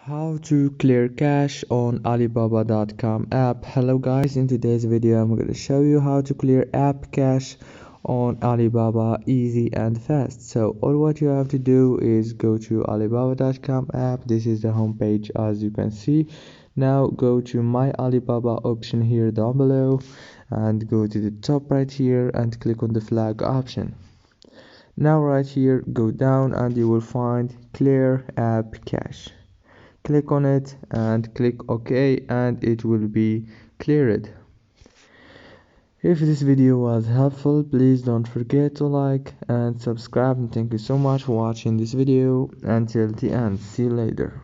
How to clear cache on Alibaba.com app. Hello guys, in today's video I'm going to show you how to clear app cache on Alibaba easy and fast. So all what you have to do is go to Alibaba.com app. This is the home page as you can see. Now go to my Alibaba option here down below and go to the top right here and click on the flag option. Now right here go down and you will find clear app cache. Click on it and click OK and it will be cleared. If this video was helpful, please don't forget to like and subscribe, and thank you so much for watching this video until the end. See you later.